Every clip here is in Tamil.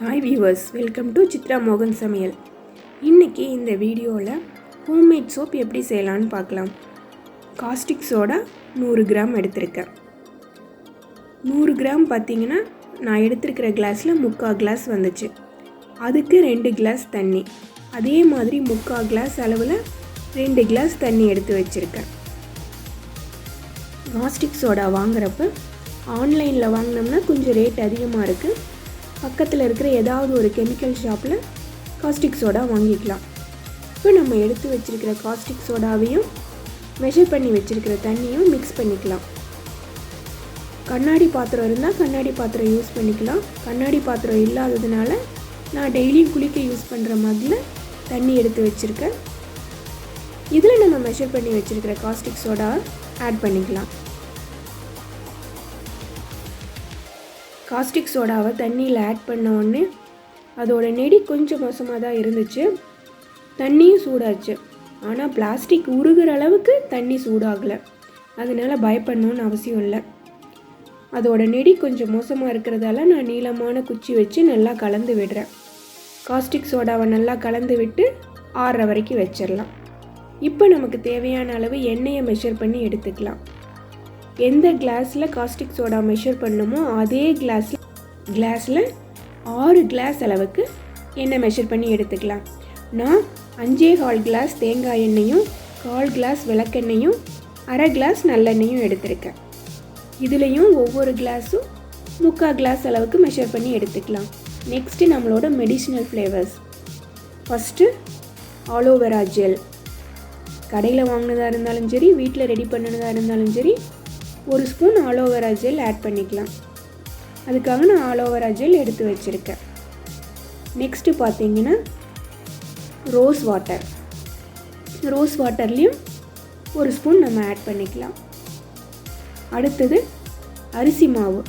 Hi viewers, welcome to Chitra மோகன் சமையல். இன்றைக்கி இந்த வீடியோவில் ஹோம்மேட் சோப் எப்படி செய்யலான்னு பார்க்கலாம். காஸ்டிக் சோடா 100 கிராம் எடுத்திருக்கேன். 100 கிராம் பார்த்திங்கன்னா நான் எடுத்திருக்கிற கிளாஸில் 3/4 கிளாஸ் வந்துச்சு. அதுக்கு 2 கிளாஸ் தண்ணி, அதே மாதிரி 3/4 கிளாஸ் அளவில் 2 கிளாஸ் தண்ணி எடுத்து வச்சுருக்கேன். காஸ்டிக் சோடா வாங்குறப்ப ஆன்லைனில் வாங்கினோம்னா கொஞ்சம் ரேட் அதிகமாக இருக்குது. பக்கத்தில் இருக்கிற ஏதாவது ஒரு கெமிக்கல் ஷாப்பில் காஸ்டிக் சோடா வாங்கிக்கலாம். இப்போ நம்ம எடுத்து வச்சுருக்கிற காஸ்டிக் சோடாவையும் மெஷர் பண்ணி வச்சுருக்கிற தண்ணியும் மிக்ஸ் பண்ணிக்கலாம். கண்ணாடி பாத்திரம் இருந்தால் கண்ணாடி பாத்திரம் யூஸ் பண்ணிக்கலாம். கண்ணாடி பாத்திரம் இல்லாததுனால நான் டெய்லியும் குளிக்க யூஸ் பண்ணுற மக்கில் தண்ணி எடுத்து வச்சுருக்கேன். இதில் நம்ம மெஷர் பண்ணி வச்சுருக்கிற காஸ்டிக் சோடா ஆட் பண்ணிக்கலாம். காஸ்டிக் சோடாவை தண்ணியில் ஆட் பண்ண உடனே அதோட நெடி கொஞ்சம் மோசமாக தான் இருந்துச்சு. தண்ணியும் சூடாச்சு. ஆனால் பிளாஸ்டிக் உருகிற அளவுக்கு தண்ணி சூடாகலை. அதனால் பயப்படணும்னு அவசியம் இல்லை. அதோட நெடி கொஞ்சம் மோசமாக இருக்கிறதால நான் நீளமான குச்சி வச்சு நல்லா கலந்து விடுறேன். காஸ்டிக் சோடாவை நல்லா கலந்து விட்டு ஆறுற வரைக்கும் வச்சிடலாம். இப்போ நமக்கு தேவையான அளவு எண்ணெயை மெஷர் பண்ணி எடுத்துக்கலாம். எந்த கிளாஸில் காஸ்டிக் சோடா மெஷர் பண்ணணுமோ அதே கிளாஸில் 6 கிளாஸ் அளவுக்கு எண்ணெய் மெஷர் பண்ணி எடுத்துக்கலாம். நான் 5.25 கிளாஸ் தேங்காய் எண்ணெயும் 1/4 கிளாஸ் விளக்கெண்ணெயும் 1/2 கிளாஸ் நல்லெண்ணெயும் எடுத்திருக்கேன். இதுலேயும் ஒவ்வொரு கிளாஸும் 3/4 கிளாஸ் அளவுக்கு மெஷர் பண்ணி எடுத்துக்கலாம். நெக்ஸ்ட்டு நம்மளோட medicinal flavours. First aloe vera gel. கடையில் வாங்கினதாக இருந்தாலும் சரி, வீட்டில் ரெடி பண்ணினதாக இருந்தாலும் சரி, 1 ஸ்பூன் ஆலோவேரா ஜெல் ஆட் பண்ணிக்கலாம். அதுக்காக நான் ஆலோவேரா ஜெல் எடுத்து வச்சுருக்கேன். நெக்ஸ்ட்டு பார்த்தீங்கன்னா ரோஸ் வாட்டர். ரோஸ் வாட்டர்லேயும் 1 ஸ்பூன் நம்ம ஆட் பண்ணிக்கலாம். அடுத்தது அரிசி மாவு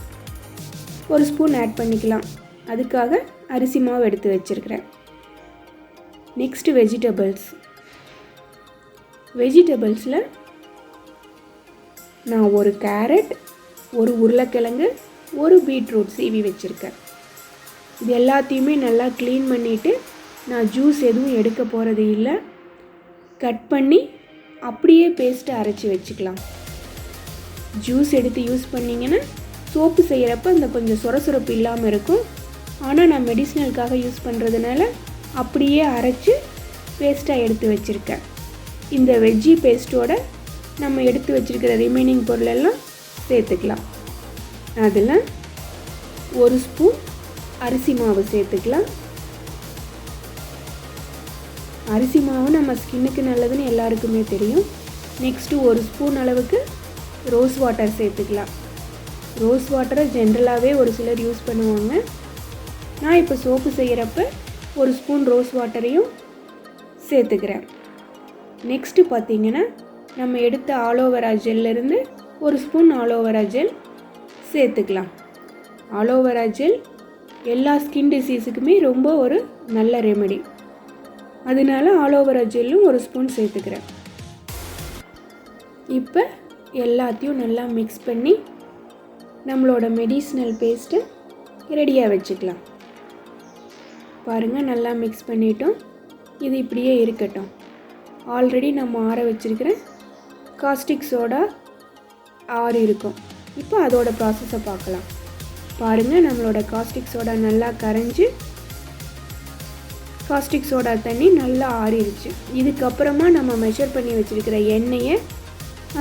1 ஸ்பூன் ஆட் பண்ணிக்கலாம். அதுக்காக அரிசி மாவு எடுத்து வச்சுருக்கிறேன். நெக்ஸ்ட்டு வெஜிடபிள்ஸில் நான் 1 கேரட், 1 உருளைக்கிழங்கு, 1 பீட்ரூட் சீவி வச்சுருக்கேன். இது எல்லாத்தையுமே நல்லா க்ளீன் பண்ணிவிட்டு நான் ஜூஸ் எதுவும் எடுக்க போகிறது இல்லை. கட் பண்ணி அப்படியே பேஸ்ட்டை அரைச்சி வச்சுக்கலாம். ஜூஸ் எடுத்து யூஸ் பண்ணிங்கன்னா சோப்பு செய்கிறப்ப அந்த கொஞ்சம் சொரசொரப்பு இல்லாமல் இருக்கும். ஆனால் நான் மெடிசினலுக்காக யூஸ் பண்ணுறதுனால அப்படியே அரைச்சி பேஸ்ட்டாக எடுத்து வச்சுருக்கேன். இந்த வெஜ்ஜி பேஸ்ட்டோட நம்ம எடுத்து வச்சுருக்கிற ரிமைனிங் பொருளெல்லாம் சேர்த்துக்கலாம். அதில் 1 ஸ்பூன் அரிசி மாவு சேர்த்துக்கலாம். அரிசி மாவு நம்ம ஸ்கின்னுக்கு நல்லதுன்னு எல்லாருக்குமே தெரியும். நெக்ஸ்ட்டு 1 ஸ்பூன் அளவுக்கு ரோஸ் வாட்டர் சேர்த்துக்கலாம். ரோஸ் வாட்டரை ஜென்ரலாகவே ஒரு சிலர் யூஸ் பண்ணுவாங்க. நான் இப்போ சோப்பு செய்கிறப்ப 1 ஸ்பூன் ரோஸ் வாட்டரையும் சேர்த்துக்கிறேன். நெக்ஸ்ட்டு பார்த்திங்கன்னா நம்ம எடுத்த ஆலோவேரா ஜெல்லிருந்து 1 ஸ்பூன் ஆலோவேரா ஜெல் சேர்த்துக்கலாம். ஆலோவேரா ஜெல் எல்லா ஸ்கின் டிசீஸுக்குமே ரொம்ப ஒரு நல்ல ரெமெடி. அதனால ஆலோவேரா ஜெல்லும் 1 ஸ்பூன் சேர்த்துக்கிறேன். இப்போ எல்லாத்தையும் நல்லா மிக்ஸ் பண்ணி நம்மளோட மெடிசினல் பேஸ்ட்டை ரெடியாக வச்சுக்கலாம். பாருங்கள், நல்லா மிக்ஸ் பண்ணிட்டோம். இது இப்படியே இருக்கட்டும். ஆல்ரெடி நம்ம ஆற வச்சுருக்கிற காஸ்டிக் சோடா ஆறி இருக்கும். இப்போ அதோட ப்ராசஸை பார்க்கலாம். பாருங்கள், நம்மளோட காஸ்டிக் சோடா நல்லா கரைஞ்சி காஸ்டிக் சோடா தண்ணி நல்லா ஆறிடுச்சு. இதுக்கப்புறமா நம்ம மெஷர் பண்ணி வச்சுருக்கிற எண்ணெயை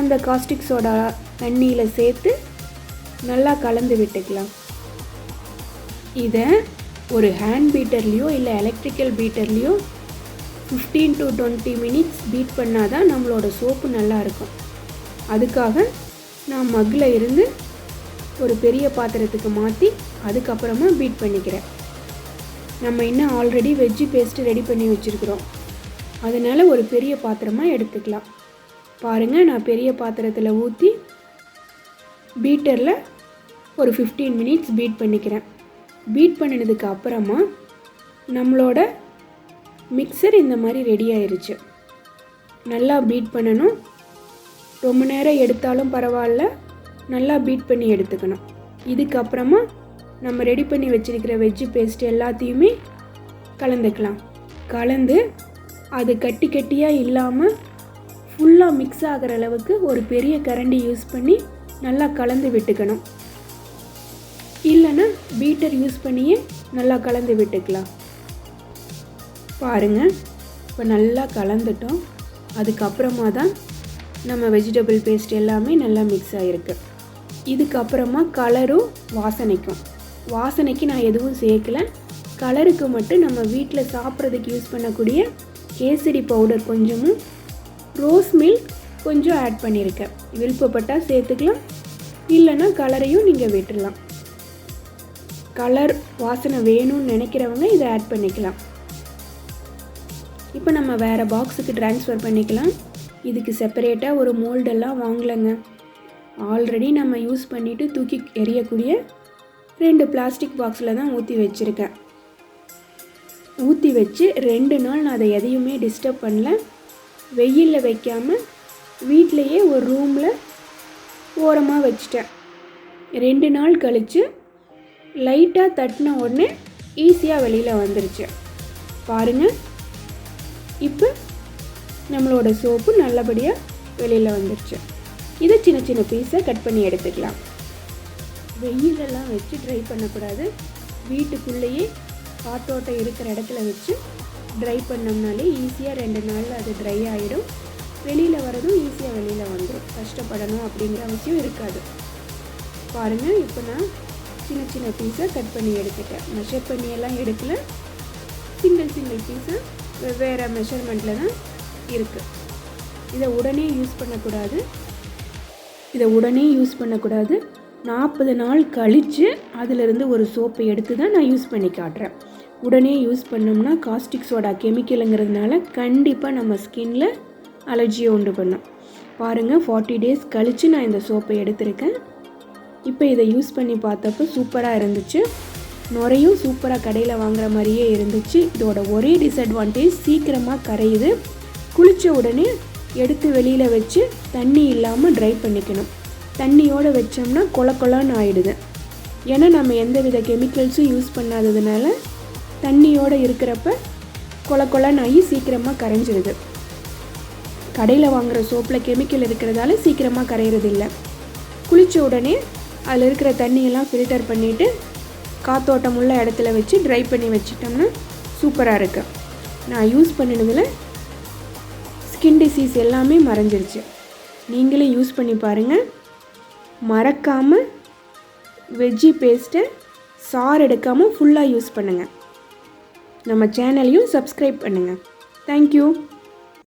அந்த காஸ்டிக் சோடா தண்ணியில் சேர்த்து நல்லா கலந்து விட்டுக்கலாம். இதை ஒரு ஹேண்ட் பீட்டர்லேயோ இல்லை எலக்ட்ரிக்கல் பீட்டர்லேயோ 15 to 20 மினிட்ஸ் பீட் பண்ணால் தான் நம்மளோட சோப்பு நல்லா இருக்கும். அதுக்காக நான் மக்கில் இருந்து ஒரு பெரிய பாத்திரத்துக்கு மாற்றி அதுக்கப்புறமா பீட் பண்ணிக்கிறேன். நம்ம இன்னும் ஆல்ரெடி வெஜ்ஜி பேஸ்ட்டு ரெடி பண்ணி வச்சுருக்குறோம். அதனால் ஒரு பெரிய பாத்திரமாக எடுத்துக்கலாம். பாருங்கள், நான் பெரிய பாத்திரத்தில் ஊற்றி பீட்டரில் ஒரு 15 மினிட்ஸ் பீட் பண்ணிக்கிறேன். பீட் பண்ணினதுக்கு அப்புறமா நம்மளோட மிக்சர் இந்த மாதிரி ரெடி ஆயிருச்சு. நல்லா பீட் பண்ணணும். ரொம்ப நேரம் எடுத்தாலும் பரவாயில்ல, நல்லா பீட் பண்ணி எடுத்துக்கணும். இதுக்கப்புறமா நம்ம ரெடி பண்ணி வச்சுருக்கிற வெஜ்ஜி பேஸ்ட் எல்லாத்தையுமே கலந்துக்கலாம். கலந்து அது கட்டி கட்டியாக இல்லாமல் ஃபுல்லாக மிக்ஸ் ஆகிற அளவுக்கு ஒரு பெரிய கரண்டி யூஸ் பண்ணி நல்லா கலந்து விட்டுக்கணும். இல்லைன்னா பீட்டர் யூஸ் பண்ணியே நல்லா கலந்து விட்டுக்கலாம். பாருங்கள், இப்போ நல்லா கலந்துட்டோம். அதுக்கப்புறமா தான் நம்ம வெஜிடபிள் பேஸ்ட் எல்லாமே நல்லா மிக்ஸ் ஆகிருக்கு. இதுக்கப்புறமா கலரும் வாசனைக்கு நான் எதுவும் சேர்க்கலை. கலருக்கு மட்டும் நம்ம வீட்டில் சாப்பிட்றதுக்கு யூஸ் பண்ணக்கூடிய கேசரி பவுடர் கொஞ்சமும் ரோஸ் மில்க் கொஞ்சம் ஆட் பண்ணியிருக்கேன். விருப்பப்பட்டால் சேர்த்துக்கலாம், இல்லைன்னா கலரையும் நீங்கள் விட்டுடலாம். கலர் வாசனை வேணும்னு நினைக்கிறவங்க இதை ஆட் பண்ணிக்கலாம். இப்போ நம்ம வேறு பாக்ஸுக்கு ட்ரான்ஸ்ஃபர் பண்ணிக்கலாம். இதுக்கு செப்பரேட்டாக ஒரு மோல்டெல்லாம் வாங்கலைங்க. ஆல்ரெடி நம்ம யூஸ் பண்ணிவிட்டு தூக்கி எறியக்கூடிய 2 பிளாஸ்டிக் பாக்ஸில் தான் ஊற்றி வச்சுருக்கேன். ஊற்றி வச்சு 2 நாள் நான் அதை எதையுமே டிஸ்டர்ப் பண்ணல. வெயிலில் வைக்காமல் வீட்டிலையே ஒரு ரூமில் ஓரமாக வச்சிட்டேன். 2 நாள் கழித்து லைட்டாக தட்டின உடனே ஈஸியாக வெளியில் வந்துருச்சு. பாருங்கள், இப்போ நம்மளோட சோப்பு நல்லபடியாக வெளியில் வந்துருச்சு. இதை சின்ன சின்ன பீஸாக கட் பண்ணி எடுத்துக்கலாம். வெயிலெல்லாம் வச்சு ட்ரை பண்ணக்கூடாது. வீட்டுக்குள்ளேயே காற்றோட்டம் இருக்கிற இடத்துல வச்சு ட்ரை பண்ணோம்னாலே ஈஸியாக 2 நாளில் அது ட்ரை ஆகிடும். வெளியில் வரதும் ஈஸியாக வெளியில் வந்துடும். கஷ்டப்படணும் அப்படிங்கிற அவசியம் இருக்காது. பாருங்கள், இப்போ நான் சின்ன சின்ன பீஸாக கட் பண்ணி எடுத்துட்டேன். மெஷர் பண்ணியெல்லாம் எடுக்கல. சிங்கிள் பீஸாக வெவ்வேறு மெஷர்மெண்ட்டில் தான் இருக்குது. இதை உடனே யூஸ் பண்ணக்கூடாது. 40 நாள் கழித்து அதிலிருந்து ஒரு சோப்பை எடுத்து தான் நான் யூஸ் பண்ணி காட்டுறேன். உடனே யூஸ் பண்ணோம்னா காஸ்டிக் சோடா கெமிக்கலுங்கிறதுனால கண்டிப்பாக நம்ம ஸ்கின்ல அலர்ஜியை உண்டு பண்ணும். பாருங்கள், 40 டேஸ் கழித்து நான் இந்த சோப்பை எடுத்திருக்கேன். இப்போ இதை யூஸ் பண்ணி பார்த்தப்போ சூப்பராக இருந்துச்சு. நுரையும் சூப்பராக கடையில் வாங்குற மாதிரியே இருந்துச்சு. இதோட ஒரே டிஸ்அட்வான்டேஜ் சீக்கிரமாக கரையுது. குளித்த உடனே எடுத்து வெளியில் வச்சு தண்ணி இல்லாமல் ட்ரை பண்ணிக்கணும். தண்ணியோடு வச்சோம்னா கொலன்னு ஆகிடுது. ஏன்னா நம்ம எந்த வித கெமிக்கல்ஸும் யூஸ் பண்ணாததுனால தண்ணியோடு இருக்கிறப்ப கொலன்னு ஆகி சீக்கிரமாக கரைஞ்சிடுது. கடையில் வாங்குகிற சோப்பில் கெமிக்கல் இருக்கிறதால சீக்கிரமாக கரையிறது இல்லை. குளித்த உடனே அதில் இருக்கிற தண்ணியெல்லாம் ஃபில்டர் பண்ணிவிட்டு காற்றோட்டம் உள்ள இடத்துல வச்சு ட்ரை பண்ணி வச்சிட்டோம்னா சூப்பராக இருக்குது. நான் யூஸ் பண்ணினதில் ஸ்கின் டிசீஸ் எல்லாமே மறைஞ்சிருச்சு. நீங்களே யூஸ் பண்ணி பாருங்கள். மறக்காமல் வெஜ்ஜி பேஸ்ட்டை சாறு எடுக்காமல் ஃபுல்லாக யூஸ் பண்ணுங்கள். நம்ம சேனலையும் சப்ஸ்கிரைப் பண்ணுங்கள். தேங்க்யூ.